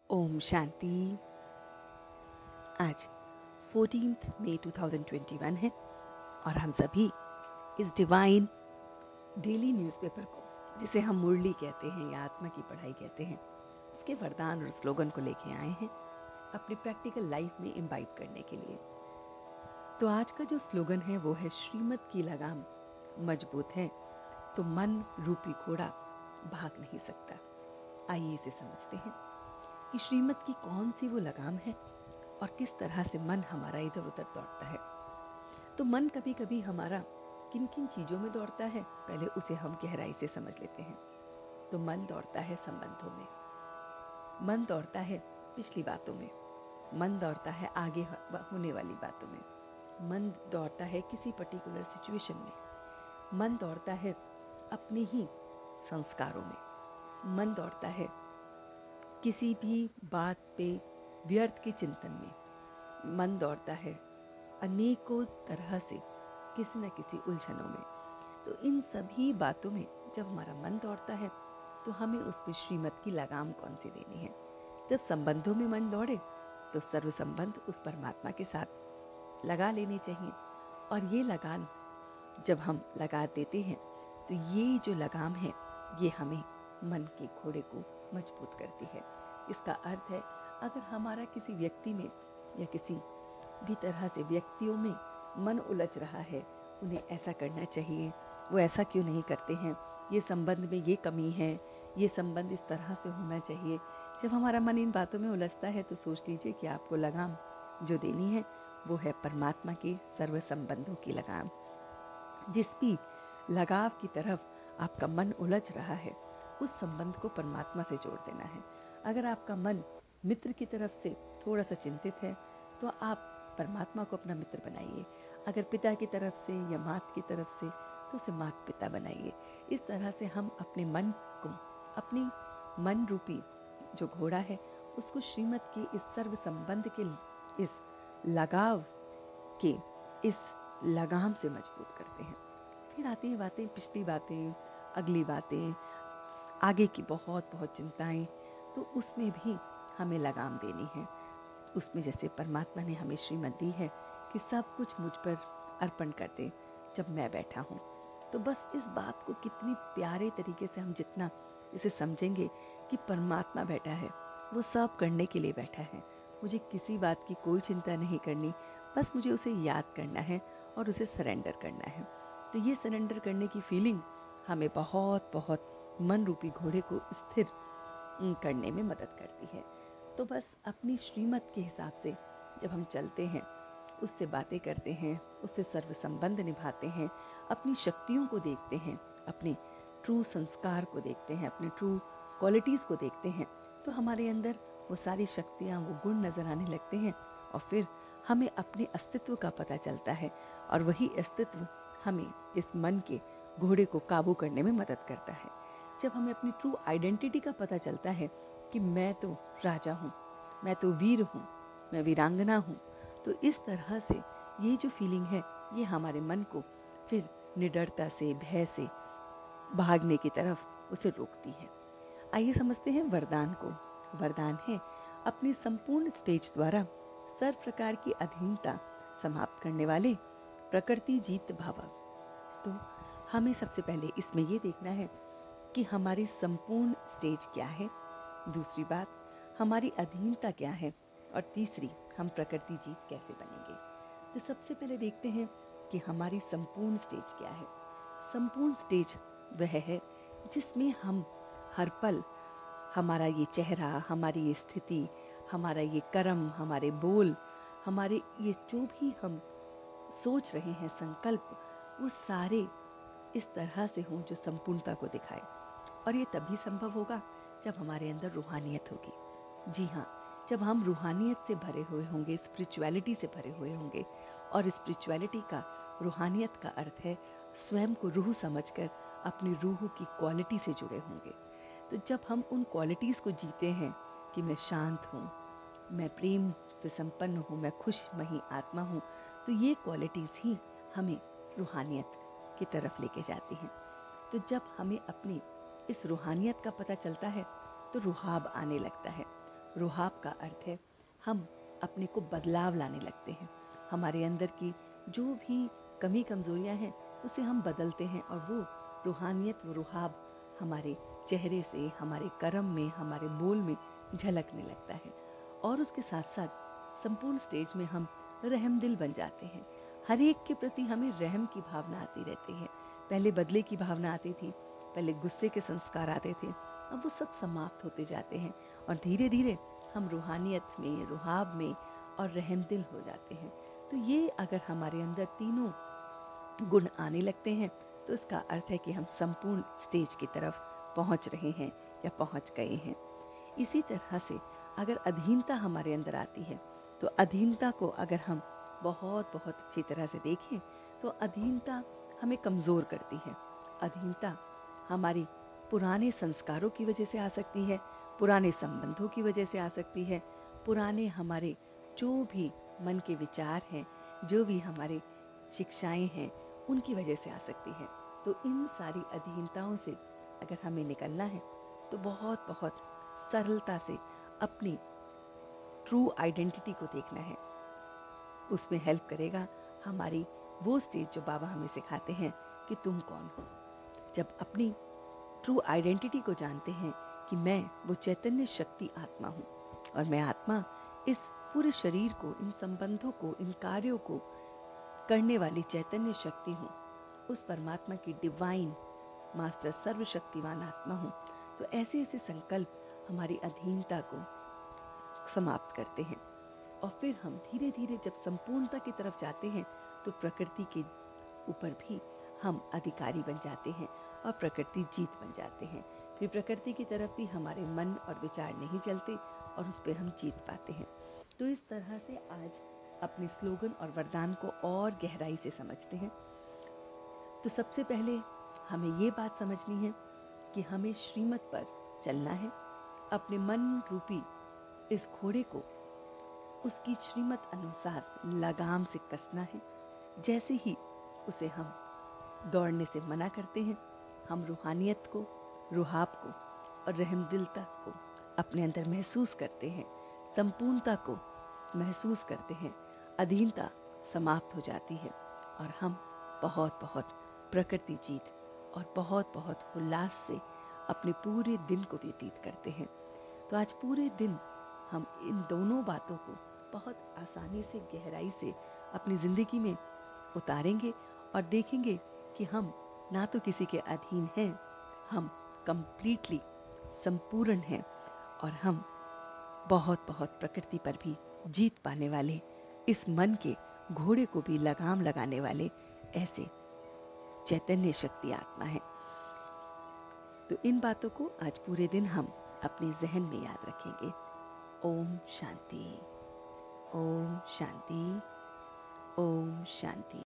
ओम शांति। आज 14 मई 2021 है और हम सभी इस डिवाइन डेली न्यूज़पेपर को, जिसे हम मुरली कहते हैं या आत्मा की पढ़ाई कहते हैं, उसके वरदान और स्लोगन को लेके आए हैं अपनी प्रैक्टिकल लाइफ में इम्बाइब करने के लिए। तो आज का जो स्लोगन है वो है, श्रीमत की लगाम मजबूत है तो मन रूपी घोड़ा भाग नहीं सकता। आइए इसे समझते हैं कि श्रीमत की कौन सी वो लगाम है और किस तरह से मन हमारा इधर उधर दौड़ता है। तो मन कभी कभी हमारा किन किन चीज़ों में दौड़ता है, पहले उसे हम गहराई से समझ लेते हैं। तो मन दौड़ता है संबंधों में, मन दौड़ता है पिछली बातों में, मन दौड़ता है आगे होने वाली बातों में, मन दौड़ता है किसी पर्टिकुलर सिचुएशन में, मन दौड़ता है अपने ही संस्कारों में, मन दौड़ता है किसी भी बात पे व्यर्थ के चिंतन में, मन दौड़ता है अनेकों तरह से किसी न किसी उलझनों में। तो इन सभी बातों में जब हमारा मन दौड़ता है तो हमें उस पर श्रीमत की लगाम कौन सी देनी है। जब संबंधों में मन दौड़े तो सर्व संबंध उस परमात्मा के साथ लगा लेने चाहिए, और ये लगान जब हम लगा देते हैं तो ये जो लगाम है ये हमें मन के घोड़े को मजबूत करती है। इसका अर्थ है, अगर हमारा किसी व्यक्ति में या किसी भी तरह से व्यक्तियों में मन उलझ रहा है, उन्हें ऐसा करना चाहिए, वो ऐसा क्यों नहीं करते हैं, ये संबंध में ये कमी है, ये संबंध इस तरह से होना चाहिए। जब हमारा मन इन बातों में उलझता है तो सोच लीजिए कि आपको लगाम जो देनी है वो है परमात्मा के सर्व संबंधों की लगाम। जिस भी लगाव की तरफ आपका मन उलझ रहा है उस संबंध को परमात्मा से जोड़ देना है। अगर आपका मन मित्र की तरफ से थोड़ा सा चिंतित है तो आप परमात्मा को अपना मित्र बनाइए। अगर पिता की तरफ से या माता की तरफ से तो उसे माता पिता बनाइए। इस तरह से हम अपने मन को, अपनी मन रूपी जो घोड़ा है उसको श्रीमत के इस सर्व संबंध के इस लगाव के इस लगाम से मजबूत करते हैं। फिर आती है बातें, पिछली बातें, अगली बातें, आगे की बहुत बहुत चिंताएं, तो उसमें भी हमें लगाम देनी है। उसमें जैसे परमात्मा ने हमें श्रीमत दी है कि सब कुछ मुझ पर अर्पण कर दे जब मैं बैठा हूँ। तो बस इस बात को कितनी प्यारे तरीके से हम जितना इसे समझेंगे कि परमात्मा बैठा है, वो सब करने के लिए बैठा है, मुझे किसी बात की कोई चिंता नहीं करनी, बस मुझे उसे याद करना है और उसे सरेंडर करना है। तो ये सरेंडर करने की फीलिंग हमें बहुत बहुत मन रूपी घोड़े को स्थिर करने में मदद करती है। तो बस अपनी श्रीमत के हिसाब से जब हम चलते हैं, उससे बातें करते हैं, उससे सर्व संबंध निभाते हैं, अपनी शक्तियों को देखते हैं, अपने ट्रू संस्कार को देखते हैं, अपने ट्रू क्वालिटीज़ को देखते हैं, तो हमारे अंदर वो सारी शक्तियाँ, वो गुण नज़र आने लगते हैं और फिर हमें अपने अस्तित्व का पता चलता है और वही अस्तित्व हमें इस मन के घोड़े को काबू करने में मदद करता है। जब हमें अपनी ट्रू आइडेंटिटी का पता चलता है कि मैं तो राजा हूँ, मैं तो वीर हूँ, मैं वीरांगना हूँ, तो इस तरह से ये जो फीलिंग है ये हमारे मन को फिर निडरता से, भय से भागने की तरफ उसे रोकती है। आइए समझते हैं वरदान को। वरदान है, अपनी संपूर्ण स्टेज द्वारा सर्व प्रकार की अधीनता समाप्त करने वाले प्रकृति जीत भव। तो हमें सबसे पहले इसमें ये देखना है कि हमारी संपूर्ण स्टेज क्या है, दूसरी बात हमारी अधीनता क्या है, और तीसरी हम प्रकृति जीत कैसे बनेंगे। तो सबसे पहले देखते हैं कि हमारी संपूर्ण स्टेज क्या है। संपूर्ण स्टेज वह है जिसमें हम हर पल, हमारा ये चेहरा, हमारी ये स्थिति, हमारा ये कर्म, हमारे बोल, हमारे ये जो भी हम सोच रहे हैं संकल्प, वो सारे इस तरह से हों जो संपूर्णता को दिखाए। और ये तभी संभव होगा जब हमारे अंदर रूहानियत होगी। जी हाँ, जब हम रूहानियत से भरे हुए होंगे, स्पिरिचुअलिटी से भरे हुए होंगे। और स्पिरिचुअलिटी का, रूहानियत का अर्थ है स्वयं को रूह समझकर अपनी रूह की क्वालिटी से जुड़े होंगे। तो जब हम उन क्वालिटीज़ को जीते हैं कि मैं शांत हूँ, मैं प्रेम से संपन्न हूँ, मैं खुश मही आत्मा हूँ, तो ये क्वालिटीज़ ही हमें रूहानियत की तरफ लेके जाती हैं। तो जब हमें अपनी इस रूहानियत का पता चलता है तो रुहाब आने लगता है। रुहाब का अर्थ है हम अपने को बदलाव लाने लगते हैं। हमारे अंदर की जो भी कमी कमजोरियां हैं उसे हम बदलते हैं और वो रूहानियत, वो रुहाब हमारे चेहरे से, हमारे कर्म में, हमारे बोल में झलकने लगता है। और उसके साथ साथ संपूर्ण स्टेज में हम रहमदिल बन जाते हैं। हर एक के प्रति हमें रहम की भावना आती रहती है। पहले बदले की भावना आती थी, पहले गुस्से के संस्कार आते थे, अब वो सब समाप्त होते जाते हैं और धीरे धीरे हम रूहानियत में, रुहाब में और रहमदिल हो जाते हैं। तो ये अगर हमारे अंदर तीनों गुण आने लगते हैं तो इसका अर्थ है कि हम संपूर्ण स्टेज की तरफ पहुंच रहे हैं या पहुंच गए हैं। इसी तरह से अगर अधीनता हमारे अंदर आती है तो अधीनता को अगर हम बहुत बहुत अच्छी तरह से देखें तो अधीनता हमें कमज़ोर करती है। अधीनता हमारी पुराने संस्कारों की वजह से आ सकती है, पुराने संबंधों की वजह से आ सकती है, पुराने हमारे जो भी मन के विचार हैं, जो भी हमारे शिक्षाएं हैं, उनकी वजह से आ सकती है। तो इन सारी अधीनताओं से अगर हमें निकलना है तो बहुत बहुत सरलता से अपनी ट्रू आइडेंटिटी को देखना है। उसमें हेल्प करेगा हमारी वो स्टेज जो बाबा हमें सिखाते हैं कि तुम कौन हो। जब अपनी ट्रू आइडेंटिटी को जानते हैं कि मैं वो चैतन्य शक्ति आत्मा हूँ और मैं आत्मा इस पूरे शरीर को, इन संबंधों को, इन कार्यों को करने वाली चैतन्य शक्ति हूँ, उस परमात्मा की डिवाइन मास्टर सर्वशक्तिवान आत्मा हूँ, तो ऐसे ऐसे संकल्प हमारी अधीनता को समाप्त करते हैं। और फिर हम धीरे धीरे जब संपूर्णता की तरफ जाते हैं तो प्रकृति के ऊपर भी हम अधिकारी बन जाते हैं और प्रकृति जीत बन जाते हैं। फिर प्रकृति की तरफ भी हमारे मन और विचार नहीं चलते और उस पर हम जीत पाते हैं। तो इस तरह से आज अपने स्लोगन और वरदान को और गहराई से समझते हैं। तो सबसे पहले हमें ये बात समझनी है कि हमें श्रीमत पर चलना है, अपने मन रूपी इस घोड़े को उसकी श्रीमत अनुसार लगाम से कसना है। जैसे ही उसे हम दौड़ने से मना करते हैं, हम रूहानियत को, रुहाब को और रहमदिलता को अपने अंदर महसूस करते हैं, संपूर्णता को महसूस करते हैं, अधीनता समाप्त हो जाती है और हम बहुत बहुत प्रकृति जीत और बहुत बहुत उल्लास से अपने पूरे दिन को व्यतीत करते हैं। तो आज पूरे दिन हम इन दोनों बातों को बहुत आसानी से, गहराई से अपनी जिंदगी में उतारेंगे और देखेंगे कि हम ना तो किसी के अधीन हैं, हम कंप्लीटली संपूर्ण हैं और हम बहुत बहुत प्रकृति पर भी जीत पाने वाले, इस मन के घोड़े को भी लगाम लगाने वाले ऐसे चैतन्य शक्ति आत्मा है। तो इन बातों को आज पूरे दिन हम अपने जहन में याद रखेंगे। ओम शांति, ओम शांति, ओम शांति।